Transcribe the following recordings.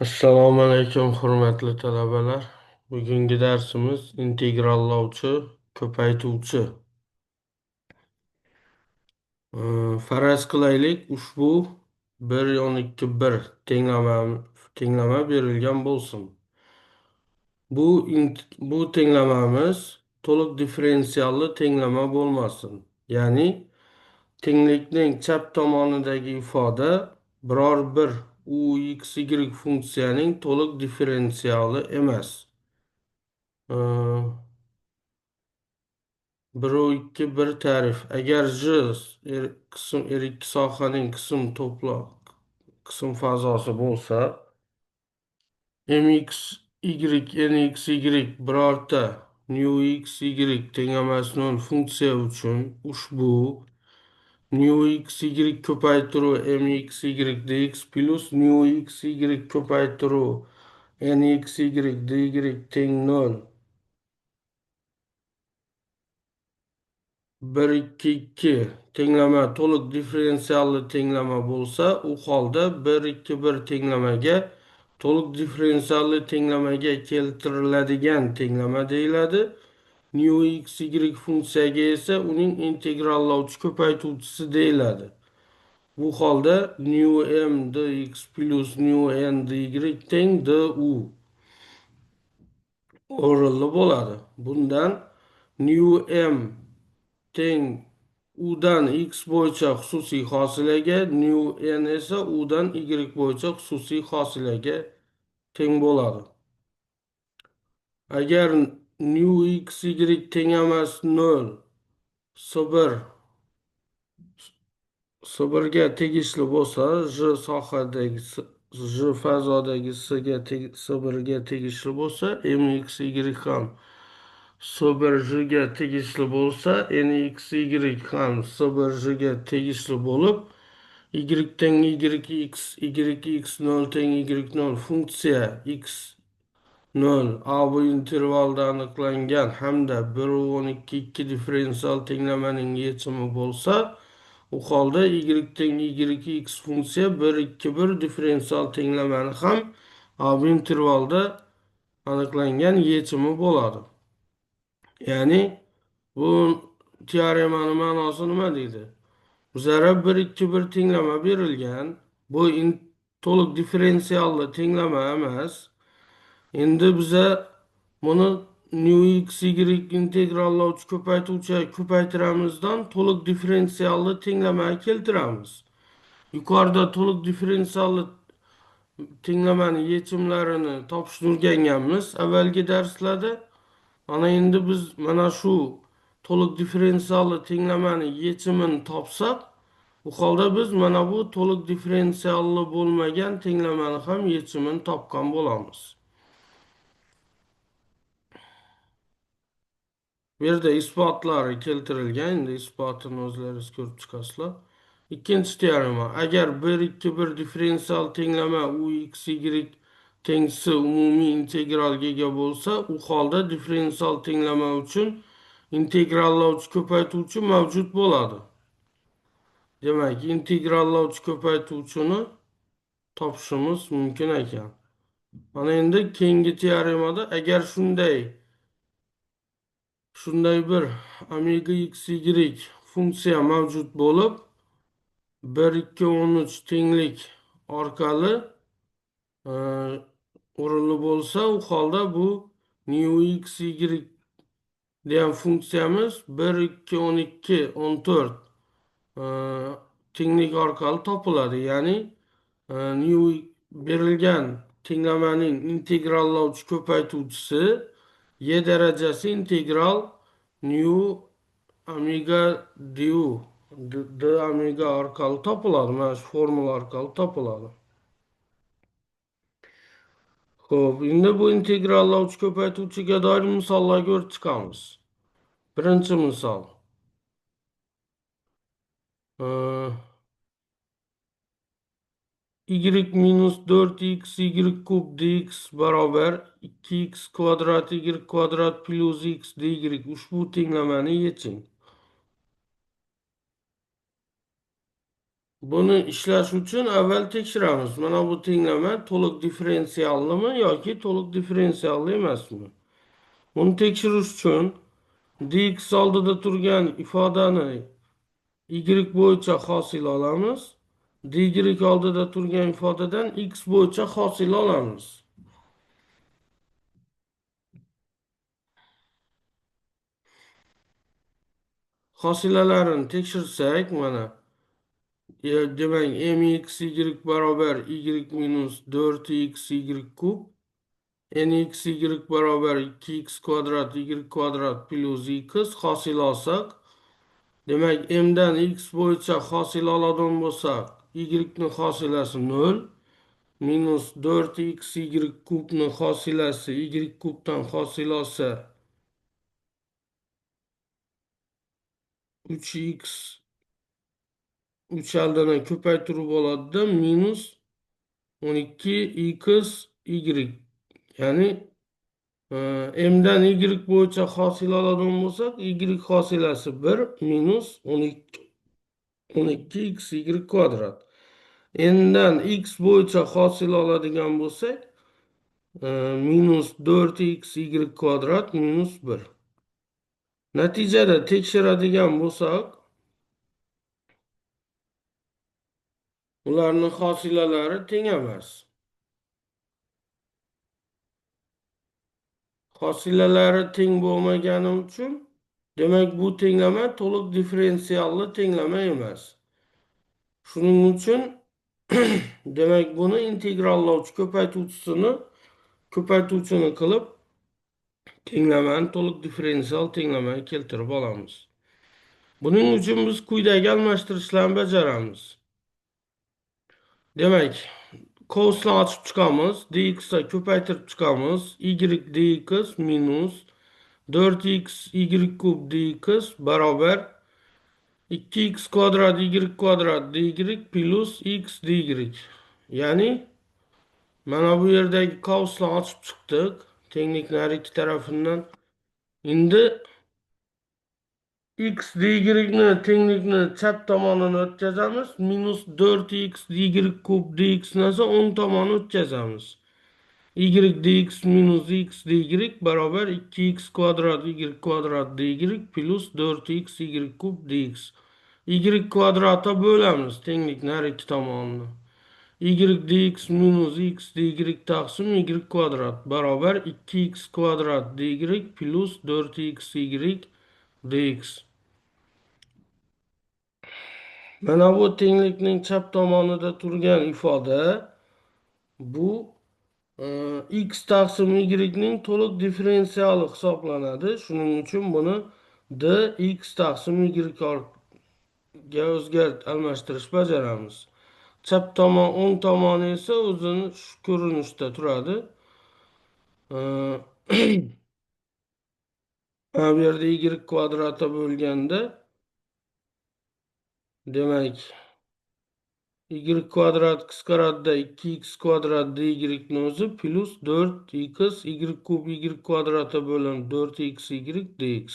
Assalomu alaykum, hurmatli talabalar. Bugungi darsimiz integrallovchi, ko'paytuvchi. Faraz qilaylik, ushbu 1 + 2 = 1 tenglama berilgan bo'lsin. Bu tenglamamiz to'liq differensialli tenglama bo'lmasin. Ya'ni tenglikning chap tomonidagi ifoda biror bir u x y funksiyaning to'liq differensiali emas. Ee, 1 ta'rif. Agar qism R2 sohaning qism fazosi bo'lsa, mx y nx y birorta nu x y tenglamasi 0 funksiya uchun ushbu nu x y ko'paytiruv mx y dx plus nu x y ko'paytiruv nx y dy teng 0. 1 2 2 tenglama to'liq differensialli tenglama bo'lsa, u holda 1 2 1 tenglamaga to'liq differensialli tenglamaga keltiriladigan tenglama deyiladi. Nu x y funksiyaga esa uning integrallovchi ko'paytuvchisi deyiladi. Bu holda nu m dx plus nu n dy teng du o'rinli bo'ladi. Bundan nu m teng udan x bo'yicha xususiy hosilaga, nu n esa udan y bo'yicha xususiy hosilaga teng bo'ladi. Agar nu x y teng emas 0, s1 s1 ga tegishli bo'lsa, j fazodagi s1 ga tegishli bo'lsa, mx y ham s1 ga tegishli bo'lsa, nx y ham s1 ga tegishli bo'lib, y teng yx, yx 0 teng y0 funksiya x 0 a bu intervalda aniqlangan hamda 1/12 differensial tenglamaning yechimi bo'lsa, u holda y teng yx funksiya 1 2 1 differensial tenglamani ham a bu intervalda aniqlangan yechimi bo'ladi. Ya'ni bu teoremani ma'nosi nima deydi? Bizlara 1 2 1 tenglama berilgan. Bu to'liq differensialli tenglama emas. Endi biza buni nu x y integrallovchi ko'paytiramizdan to'liq differensialli tenglamaga keltiramiz. Yuqorida to'liq differensialli tenglamani yechimlarini topishni o'rganganmiz avvalgi darslarda. Ana endi biz mana shu to'liq differensialli tenglamani yechimini topsak, u holda biz mana bu to'liq differensialli bo'lmagan tenglamani ham yechimini topgan bo'lamiz. Bu yerda isbotlari keltirilgan, endi isbotini o'zlaringiz ko'rib chiqasizlar. Ikkinchi teorema: agar 1 2 1 differensial tenglama u x y tengsi umumiy integralga ega bo'lsa, u holda differensial tenglama uchun integrallovchi ko'paytuvchi mavjud bo'ladi. Demak, integrallovchi ko'paytuvchini topishimiz mumkin ekan. Mana endi keyingi teoremada agar shunday bir omega x y funksiya mavjud bo'lib, 1 2 13 tenglik orqali e, o'rinli bo'lsa, u holda bu nu x y degan funksiyamiz 1 2 12 14 tenglik orqali topiladi. Ya'ni nu berilgan tenglamaning integrallovchi ko'paytuvchisi y darajasi integral nu omega du d omega orqali topiladi. Mana shu formula orqali topiladi. Xo'p, endi bu integrallovchi ko'paytuvchiga doir misollarga ko'rib chiqamiz. Birinchi misol. Y minus 4x y kub dx barobar 2x kvadrat y kvadrat plus x dy. Ushbu tenglamani yeching. Buni ishlash uchun avval tekshiramiz. Mana bu tenglama to'liq differensiallimi yoki to'liq differensialli emasmi? Buni tekshirish uchun dx oldida turgan ifodani y bo'yicha hosil olamiz. dy oldida turgan ifodadan x bo'yicha hosil olamiz. Hosilalarini tekshirsak mana demak mx y barobar y minus 4x kub nx barobar 2x kvadrat y kvadrat plus x hosil olsak, demak m'dan x bo'yicha hosil oladigan bo'lsak, y ni hosilasi 0, minus 4x kubni hosilasi y kubdan hosil olsa 3x 3 aldana ko'paytirib bo'ladida minus 12x y. Ya'ni m'dan y bo'yicha hosil oladigan bo'lsak, y hosilasi 1 minus 12x kvadrat. N'dan x bo'yicha hosil oladigan bo'lsak, minus 4x kvadrat minus 1. Natijada tekshiradigan bo'lsak, ularning hosilalari teng emas. Hosilalari teng bo'lmagani uchun, demak bu tenglama to'liq differensialli tenglama emas. Shuning uchun demak buni integrallovchi ko'paytuvchini qilib tenglamani to'liq differensial tenglamaga keltirib olamiz. Buning uchun biz quyidagi almashtirishlarni bajaramiz. Demak, qovusni ochib chiqamiz, dx ga ko'paytirib chiqamiz, y dx minus 4x y kub dx barobar 2x kvadrat y kvadrat dy plus x dy. Ya'ni mana bu yerdagi qovusni ochib chiqdik, tenglikni har ikki tarafidan. Endi x dy ni tenglikni chap tomonini o'tkazamiz, minus 4x y kub dx esa o'ng tomonni o'tkazamiz. Y dx minus x dy barobar 2x kvadrat y kvadrat dy plus 4x y kub dx. Y kvadratga bo'lamiz tenglikni har ikki tomonini. Y dx minus x dy taqsim y kvadrat barobar 2x kvadrat dy plus 4x y dx. Mana bu tenglikning chap tomonida turgan ifoda bu x taqsim y ning to'liq differensiali hisoblanadi. Shuning uchun buni dx taqsim y ga almashtirish bajaramiz. Chap tomon, o'ng tomoni esa o'zini shu ko'rinishda turadi. Bu yerda y kvadratga bo'lganda demak y kvadrat qisqaradida 2x kvadrat dy ni o'zi plus 4x y kub y kvadratga bo'linib 4x y dx.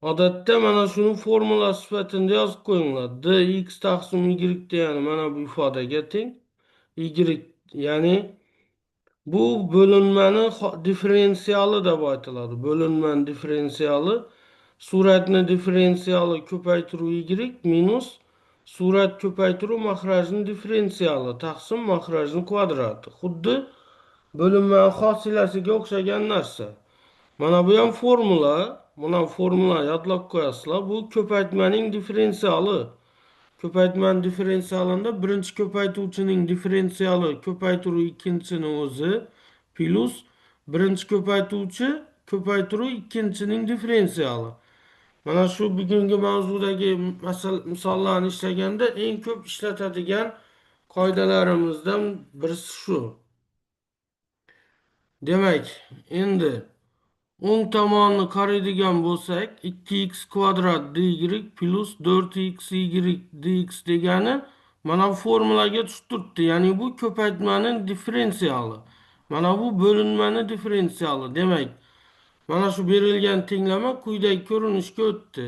Odatda mana shuni formula sifatida yozib qo'yinglar. dx taqsim y degani mana bu ifodaga teng. Y ya'ni bu bo'linmani differensiali deb aytiladi. Bo'linmani differensiali suratni differensiali ko'paytiruv y minus surat ko'paytiruv mahrajni differensiali taqsim mahrajni kvadrati. Xuddi bo'linma hosilasiga o'xshagan narsa. Mana bu ham formula. Buni formula yodlab qo'yasizlar. Bu ko'paytmaning differensiali. Ko'paytmaning differensialida birinchi ko'paytuvchining differensiali ko'paytiruv ikkinchisining o'zi plus birinchi ko'paytuvchi ko'paytiruv ikkinchisining differensiali. Mana shu bugungi mavzudagi misollarni ishlaganda eng ko'p ishlatadigan qoidalarimizdan birisi shu. Demak, endi o'ng tomonni qaraydigan bo'lsak, 2x kvadrat dy plus 4x y dx degani mana bu formulaga tushib turibdi. Ya'ni bu ko'paytmaning differensiali. Mana bu bo'linmani differensiali. Demak, mana shu berilgan tenglama quyidagi ko'rinishga o'tdi.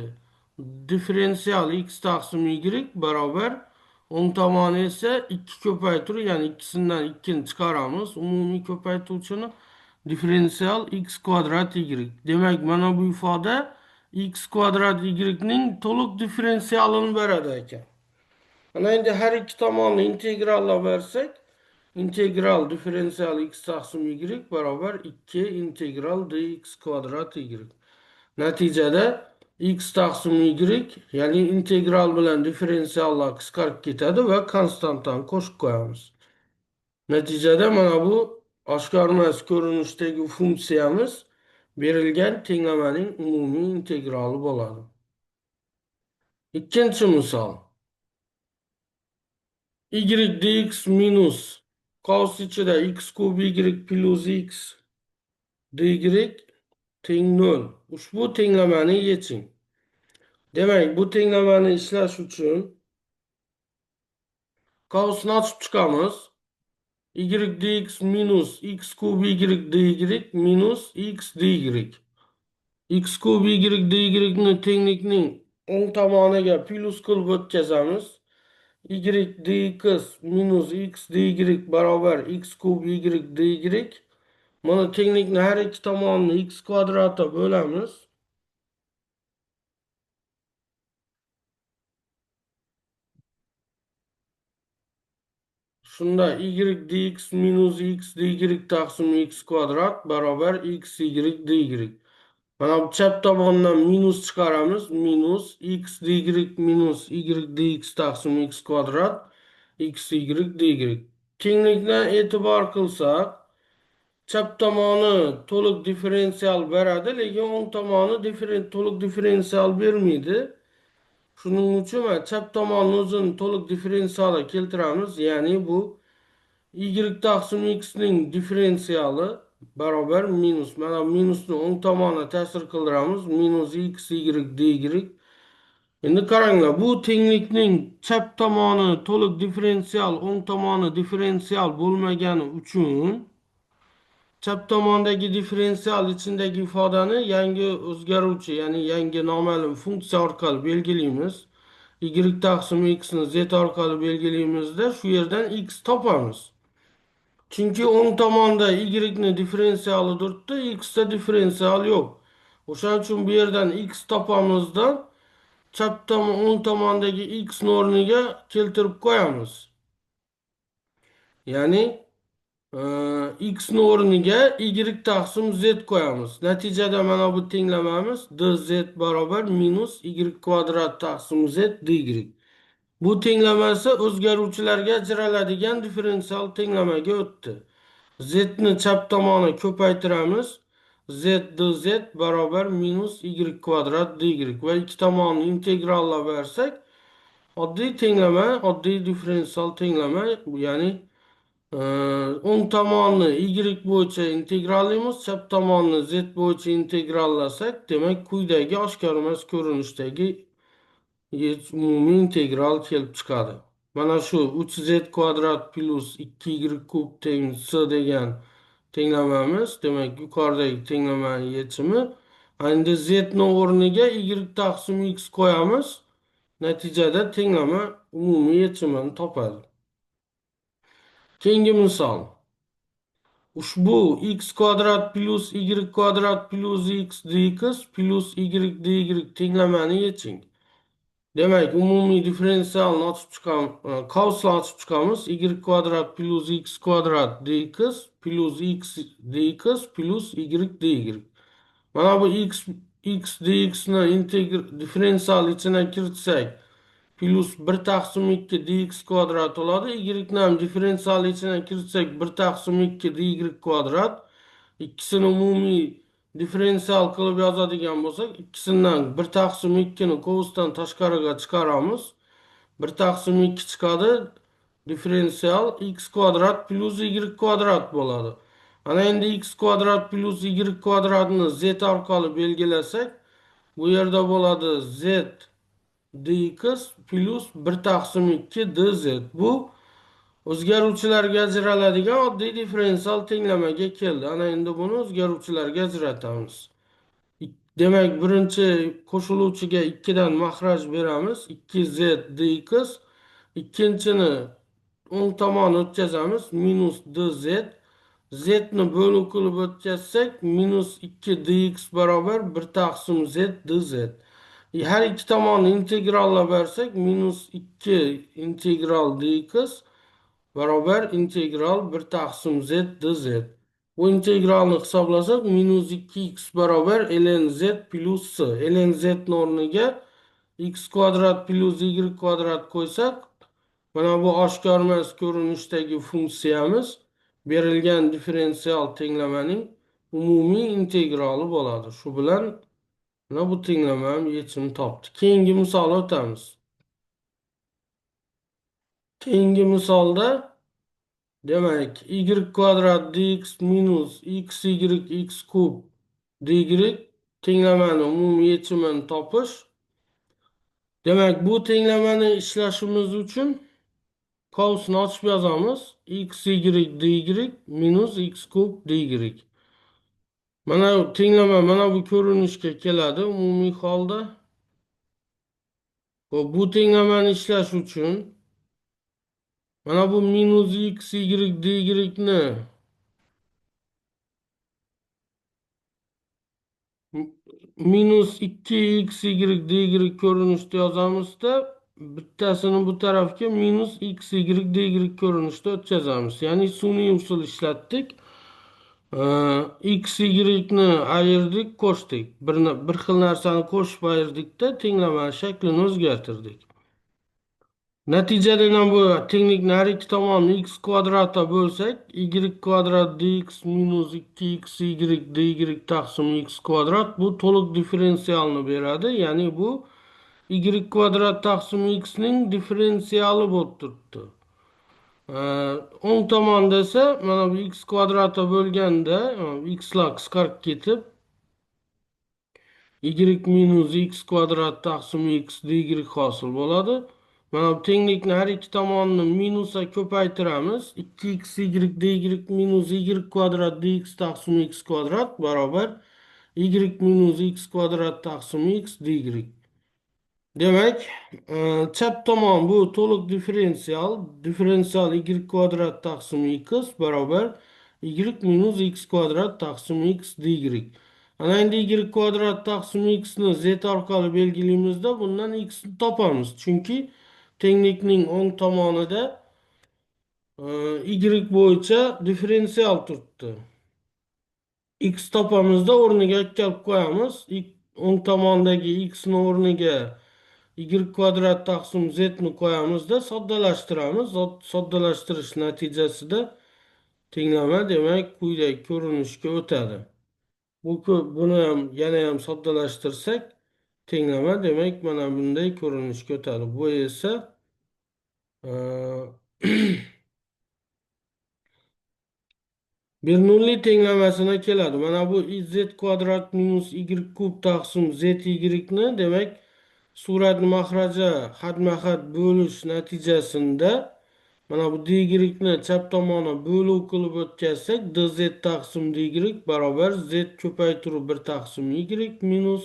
Diferansiyel x taqsim y barobar o'ng tomoni esa 2 ko'paytirib, ya'ni ikkisidan 2'ni chiqaramiz. Umumiy ko'paytuvchini diferensial x kvadrat y. Demak, mana bu ifoda x kvadrat y'ning to'liq diferensialini beradi ekan. Ana endi har ikki tomonni integrallab bersak, integral diferensial x taqsim y barobar 2 integral dx kvadrat y. Natijada x taqsim y, ya'ni integral bilan diferensiallar qisqarib ketadi va konstantani qo'shib qo'yamiz. Natijada mana bu oshkor emas ko'rinishdagi funksiyamiz berilgan tenglamaning umumiy integrali bo'ladi. Ikkinchi misol. Y dx minus qavs ichida x kub y plus x dy teng 0. Ushbu tenglamani yeching. Demak, bu tenglamani ishlash uchun qavsni ochib chiqamiz. Y dx minus x kub y dy minus x dy. X kub y dy ni tenglikning o'ng tomoniga plus qilib o'tkazamiz. Y dx minus x dy barobar x kub y dy. Mana tenglikni har ikki tomonini x kvadratga bo'lamiz. Shunda y dx minus x dy taqsim x kvadrat barobar x y dy. Mana bu chap tomondan minus chiqaramiz. Minus x dy minus y dx taqsim x kvadrat x y dy. Tenglikdan e'tibor qilsak, chap tomoni to'liq diferensial beradi, lekin o'ng tomoni to'liq diferensial bermaydi. Shuning uchun mana chap tomonni o'zini to'liq diferensialga keltiramiz. Ya'ni bu y taqsim x ning diferensiali barobar minus. Mana minusni o'ng tomoniga ta'sir qildiramiz. Minus x y dy. Endi qaranglar, bu tenglikning chap tomoni to'liq diferensial, o'ng tomoni diferensial bo'lmagani uchun chap tomondagi diferensial ichindagi ifodani yangi o'zgaruvchi, ya'ni yangi noma'lum funksiya orqali belgilaymiz. Y taqsim x ni z orqali belgilaymizda shu yerdan x topamiz. Chunki o'ng tomonda y ni diferensiali turibdi, x da diferensial yo'q. O'shaning uchun bu yerdan x topamizda chap tomon o'ng tomondagi x o'rniga keltirib qo'yamiz. Ya'ni x o'rniga y taqsim z qo'yamiz. Natijada mana bu tenglamamiz dz barobar minus y kvadrat taqsim z dy. Bu tenglama esa o'zgaruvchilarga ajraladigan differensial tenglamaga o'tdi. Z ni chap tomoni ko'paytiramiz. Z dz barobar minus y kvadrat dy va ikki tomonni integrallab bersak, oddiy tenglama, oddiy differensial tenglama, ya'ni o'ng tomonni y bo'yicha integrallaymiz, chap tomonni z bo'yicha integrallasak, demak quyidagi oshkor emas ko'rinishdagi umumiy integral kelib chiqadi. Mana shu 3z kvadrat plus 2y kub teng s degan tenglamamiz. Demak, yuqoridagi tenglamani yechimi. Endi z ni o'rniga y taqsim x qo'yamiz. Natijada tenglama umumiy yechimini topadi. Keyingi misol. Ushbu x kvadrat plus y kvadrat plus x dx plus y dy tenglamani yeching. Demak, umumiy differensialni ochib chiqamiz, qavsni ochib chiqamiz. Y kvadrat plus x kvadrat dx plus x dx plus y dy. Mana bu x dx ni diferensial ichine kiritsak, plus 1 taqsim 2 dx kvadrat bo'ladi. Y ni ham diferensial ichine kiritsak 1 taqsim 2 dy kvadrat. İkisini umumiy diferensial qilib yozadigan bo'lsak, ikkisidan 1 taqsim 2 ni qovusdan tashqariga chiqaramiz. 1 taqsim 2 chiqadi. Diferensial x kvadrat plus y kvadrat bo'ladi. Ana endi x kvadrat plus y kvadratni z orqali belgilasak, bu yerda bo'ladi z dx plus 1 taqsim 2 dz. Bu o'zgaruvchilarga ajraladigan oddiy differensial tenglamaga keldi. Ana endi buni o'zgaruvchilarga ajratamiz. Demek birinchi qo'shiluvchiga 2 dan mahraj beramiz. 2z dx. Ikkinchini o'ng tomon o'tkazamiz. Minus dz. Z ni bo'luv qilib o'tkazsak minus 2 dx barobar 1 taqsim z dz. Her iki tomonni integrallab bersak minus 2 integral dx barobar integral 1 taqsim z dz. Bu integralni hisoblasak minus 2x barobar ln z plus s. Ln z o'rniga x kvadrat plus y kvadrat qo'ysak, mana bu oshkor emas ko'rinishdagi funksiyamiz berilgan differensial tenglamaning umumiy integrali bo'ladi. Shu bilan mana bu tenglama ham yechim topdi. Keyingi misol o'tamiz. Keyingi misolda demek y kvadrat dx minus xy x kub dy tenglamani umumiy yechimini topish. Demek bu tenglamani ishlashimiz uchun qovusni ochib yozamiz. Xy dy minus x kub dy. Mana tenglama mana bu ko'rinishga keladi umumiy holda. Bu tenglamani ishlash uchun mana bu minus xy dy ni minus 2xy dy ko'rinishda yozamizda bittasini bu tarafga minus xy dy ko'rinishda o'tkazamiz. Ya'ni sun'iy usul ishlatdik. Xy ni ayirdik, qo'shdik. Bir xil narsani qo'shib ayirdikda tenglama shaklini o'zgartirdik. Natijada ham bu tenglikni har ikki tomonini x kvadratga bo'lsak, y kvadrat dx minus 2xy dy taqsim x kvadrat bu to'liq differensialni beradi. Ya'ni bu y kvadrat taqsim x ning differensiali bo'lib turibdi. O'ng tomonda esa mana bu x kvadratga bo'lganda x lar qisqarib ketib y minus x kvadrat taqsim x dy hosil bo'ladi. Mana bu tenglikni har ikki tomonini minusga ko'paytiramiz. 2xy dy minus y kvadrat dx taqsim x kvadrat barobar y minus x kvadrat taqsim x dy. Demek chap tomon bu to'liq differensial. Differensial y kvadrat taqsim x barobar y minus x kvadrat taqsim x dy. Ana endi y kvadrat taqsim x ni z orqali belgilaymizda bundan x ni topamiz. Chunki tenglikning o'ng tomonida y bo'yicha differensial turibdi. X topamizda o'rniga kelib qo'yamiz. O'ng tomondagi x ni o'rniga y kvadrat taqsim z ni qo'yamizda soddalashtiramiz. Soddalashtirish natijasida tenglama demak quyidagi ko'rinishga o'tadi. Buni ham yana ham soddalashtirsak tenglama demak mana bunday ko'rinishga o'tadi. Bu esa Bernoulli tenglamasına keladi. Mana bu z kvadrat minus y kub taqsim z y ni demak suratni mahraja xatma-xat bo'lish natijasida mana bu dy ni chap tomoni bo'luv qilib o'tkazsak dz taqsim dy barobar z ko'paytiruv 1 taqsim y minus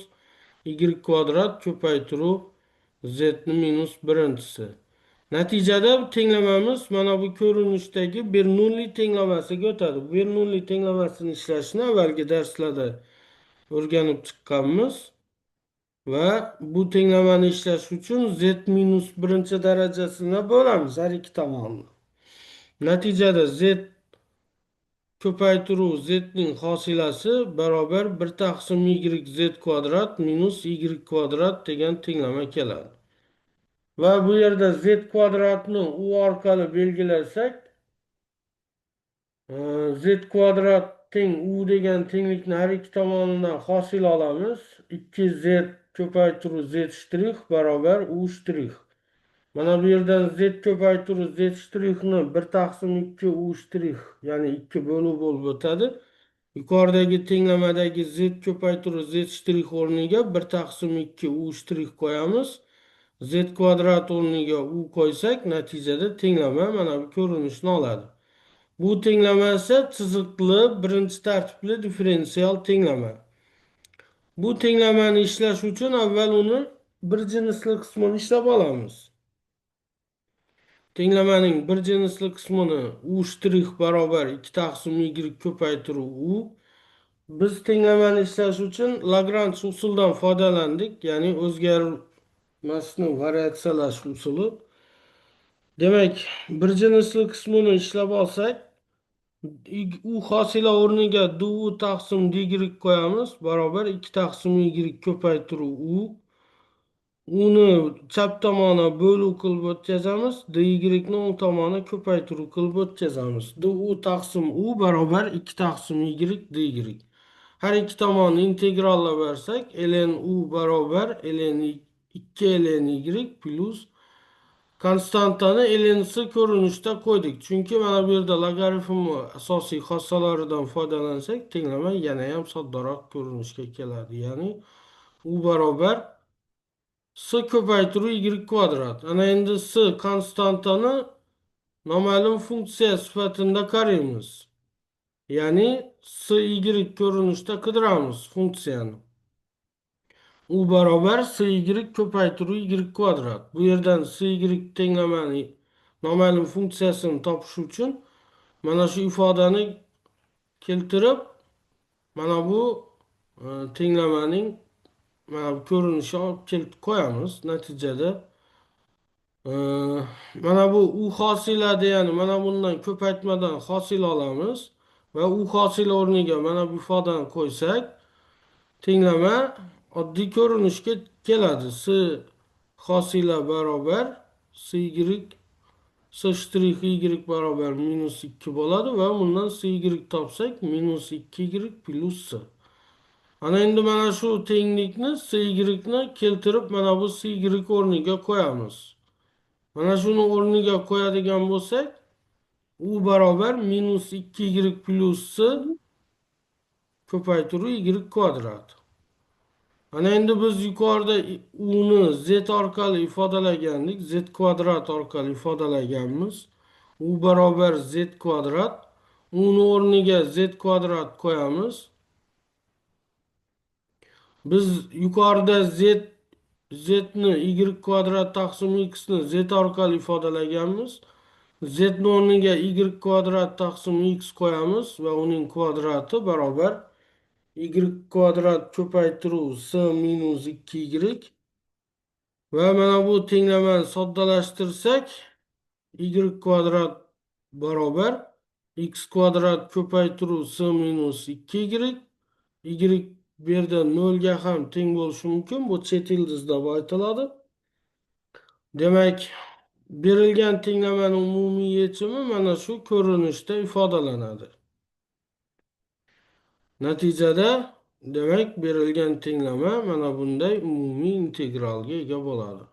y kvadrat ko'paytiruv z ni minus birinchisi. Natijada tenglamamiz mana bu ko'rinishdagi Bernoulli tenglamasiga o'tadi. Bernoulli tenglamasini ishlashni avvalgi darslarda o'rganib chiqqanmiz va bu tenglamani ishlash uchun z minus birinchi darajasini bo'lamiz har ikki tomonni. Natijada z ko'paytiruv z ning hosilasi barobar 1 taqsim y z kvadrat minus y kvadrat degan tenglama keladi. Va bu yerda z kvadratni u orqali belgilasak z kvadrat teng u degan tenglikni har ikki tomonidan hosil olamiz. 2z ko'paytiruv z shtrix barobar u shtrix. Mana bu yerdan z ko'paytiruv z shtrixni 1 taqsim 2 u shtrix ya'ni 2 bo'luv bo'lib o'tadi. Yuqoridagi tenglamadagi z ko'paytiruv z shtrix o'rniga 1 taqsim 2 u shtrix qo'yamiz. Z kvadrat o'rniga u qo'ysak natijada tenglama mana bu ko'rinishni oladi. Bu tenglama esa chiziqli birinchi tartibli differensial tenglama. Bu tenglamani ishlash uchun avval uni bir jinsli qismini ishlab olamiz. Tenglamaning bir jinsli qismini u shtrix barobar 2 taqsim y ko'paytiruv u. Biz tenglamani ishlash uchun Lagranj usuldan foydalandik, ya'ni o'zgarmasni variatsiyalash usuli. Demak, bir jinsli qismini ishlab olsak, u hosila o'rniga du taqsim y qo'yamiz, barobar 2 taqsim y ko'paytiruv u. Uni chap tomoni bo'luv qilib o'tkazamiz. dy ni o'ng tomoni ko'paytiruv qilib o'tkazamiz. Du taqsim u barobar 2 taqsim y dy. Har ikki tomonni integrallab bersak, ln u barobar ln 2 ln y plus konstantani ln s ko'rinishda qo'ydik. Chunki mana bu yerda logaritm asosiy xossalaridan foydalansak, tenglama yana ham soddaroq ko'rinishga keladi. Ya'ni u barobar s ko'paytiruv y kvadrat. Ana endi s konstantani noma'lum funksiya sifatida qaraymiz. Ya'ni s y ko'rinishda qidiramiz funksiyani. U barobar s y ko'paytiruv y kvadrat. Bu yerdan s y tenglamani noma'lum funksiyasini topish uchun mana shu ifodani keltirib, mana bu tenglamaning mana bu ko'rinishini olib kelib qo'yamiz. Natijada mana bu u hosilada, ya'ni mana bundan ko'paytmadan hosil olamiz va u hosil o'rniga mana bu ifodani qo'ysak, tenglama oddiy ko'rinishga keladi. S hosila barobar s shtrix y barobar -2 bo'ladi va bundan s y topsak -2 y plus s. Ana endi mana shu tenglikni s y ni keltirib mana bu s y o'rniga qo'yamiz. Mana shuni o'rniga qo'yadigan bo'lsak, u barobar -2 y plus s ko'paytiruv y kvadrat. Ana endi biz yuqorida uni z orqali ifodalagandik, z kvadrat orqali ifodalaganmiz. U barobar z kvadrat. Uni o'rniga z kvadrat qo'yamiz. Biz yuqorida z ni y kvadrat taqsim x ni z orqali ifodalaganmiz. Z ni o'rniga y kvadrat taqsim x qo'yamiz va uning kvadrati barobar y kvadrat ko'paytiruv s minus 2y. Va mana bu tenglamani soddalashtirsak, y kvadrat barobar x kvadrat ko'paytiruv s minus 2y. Y bu yerda 0 ga ham teng bo'lishi mumkin. Bu chet ildiz deb aytiladi. Demak, berilgan tenglamaning umumiy yechimi mana shu ko'rinishda ifodalanadi. Natijada, demak, berilgan tenglama mana bunday umumiy integralga ega bo'ladi.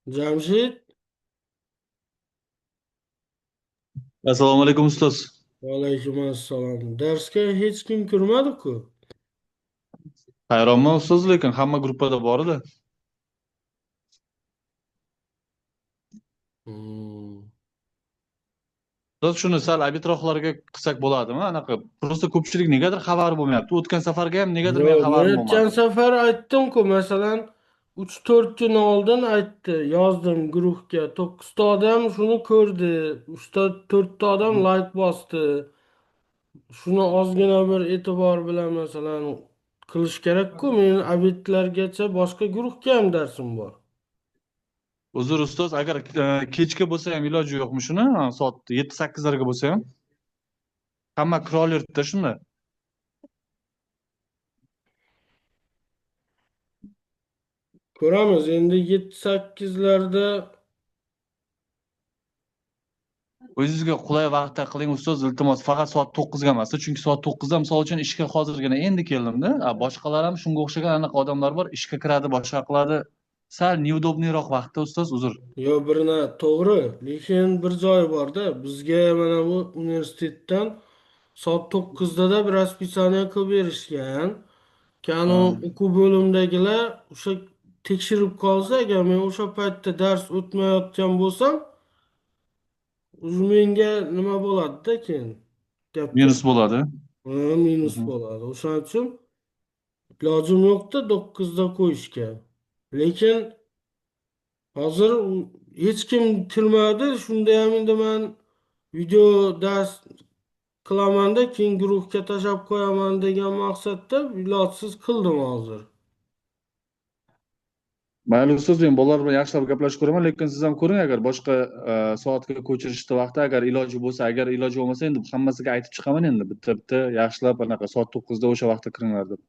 Jamshid, Assalomu alaykum ustoz. alaykum assalom. Darsga hech kim kirmadi-ku. Hayronman ustoz, lekin hamma gruppada bor edi. Hmm. Ustoz, shuni sal arbitrohlarga qilsak bo'ladimi? Anaqa просто ko'pchilik negadir xabari bo'lmayapti. O'tgan safarga ham negadir men Yo'q, men xabarim o'tgan bo'lmadi. safar aytdim-ku, masalan, 3-4 kun oldin aytdi, yozdim guruhga. 9 ta odam shuni ko'rdi, 4 ta odam like bosdi. Shuni ozgina bir e'tibor bilan masalan qilish kerak-ku. Men obedlargacha boshqa guruhga ham darsim bor. Uzr ustoz, agar kechga bo'lsa ham iloji yo'qmi shuni? Soat 7-8larga bo'lsa ham. Hamma kira olyapti shunda. Ko'ramiz endi 7-8larda o'zingizga qulay vaqtda qiling ustoz, iltimos. Faqat soat 9 ga emas, chunki soat 9 da misol uchun ishga hozirgina endi keldimda. Boshqalar ham shunga o'xshagan anaqa odamlar bor, ishga kiradi, boshqa qiladi. Sal neudobniyroq vaqtda ustoz, uzr. Yo, birine to'g'ri, lekin bir joyi borda bizga mana bu universitetdan soat 9'da da bir raspисание qilib berishgan. Kanu Ha, o'quv bo'limdagilar o'sha tekshirib qolsa agar men o'sha paytda dars o'tmayotgan bo'lsam, уже menga nima bo'ladida keyin gap gap minus bo'ladi. minus Mhm. bo'ladi. O'shaning uchun ilojim yo'qda 9'da qo'yishga. Lekin hozir hech kim kirmadi. Shunda ham endi men video dars qilamanda keyin guruhga tashlab qo'yaman degan maqsadda ilojsiz qildim hozir. Mayli ustoz, men bolalar bilan yaxshilab gaplashib ko'raman, lekin siz ham ko'ring, agar boshqa soatga ko'chirishni vaqti agar iloji bo'lsa, agar iloji bo'lmasa endi hammasiga aytib chiqaman, endi bitta bitta yaxshilab anaqa soat 9'da o'sha vaqtda kiringlar deb.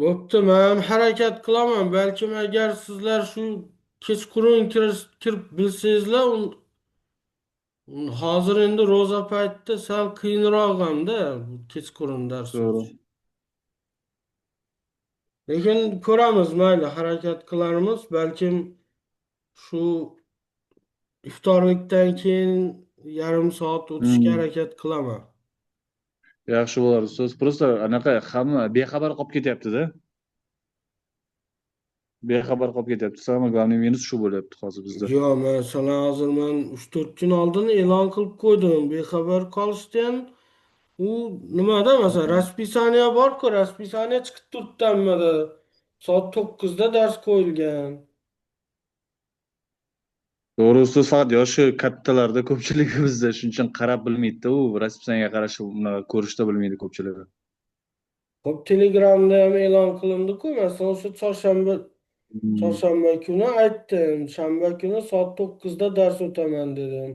Bo'pti, men harakat qilaman. Balkim agar sizlar shu kechqurun kirib bilsangizlar, hozir endi ro'za paytida sal qiyinroq hamda bu kechqurun dars To'g'ri. o'tish. Lekin ko'ramiz, mayli, harakat qilarmiz. Balkim shu iftorlikdan keyin yarim soat o'tishga Hmm. harakat qilaman. Yaxshi bo'ladi ustoz. Просто anaqa hamma bexabar qolib ketyapti-da. Bexabar qolib ketyapti. Самое главное minus shu bo'lyapti hozir bizda. Yo, masalan, hozir men 3-4 kun oldin e'lon qilib qo'ydim. Bexabar qolishdi ham. U nimada masalan raspисание bor-ku, raspисание chiqib turibdi hammada. Soat 9'da dars qo'yilgan. To'g'ri ustoz, faqat yoshi kattalarda ko'pchiligi bizda shuning uchun qarab bilmaydi-da, u raspисаниеga qarashib unaqa ko'rishda bilmaydi ko'pchiligi. Hop, Telegramda ham e'lon qilindi-ku. Masalan, o'sha Hmm. chorshanba kuni aytdim. Shanba kuni soat 9'da dars o'taman dedim.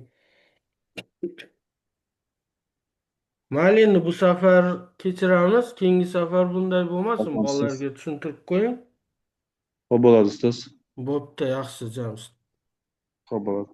Mayli, endi bu safar kechiramiz. Keyingi safar bunday bo'lmasin. Olasiz. Bolalarga tushuntirib qo'ying. Xo'p bo'ladi ustoz. Bo'pti, yaxshi, Jamshid. Xo'p bo'ladi.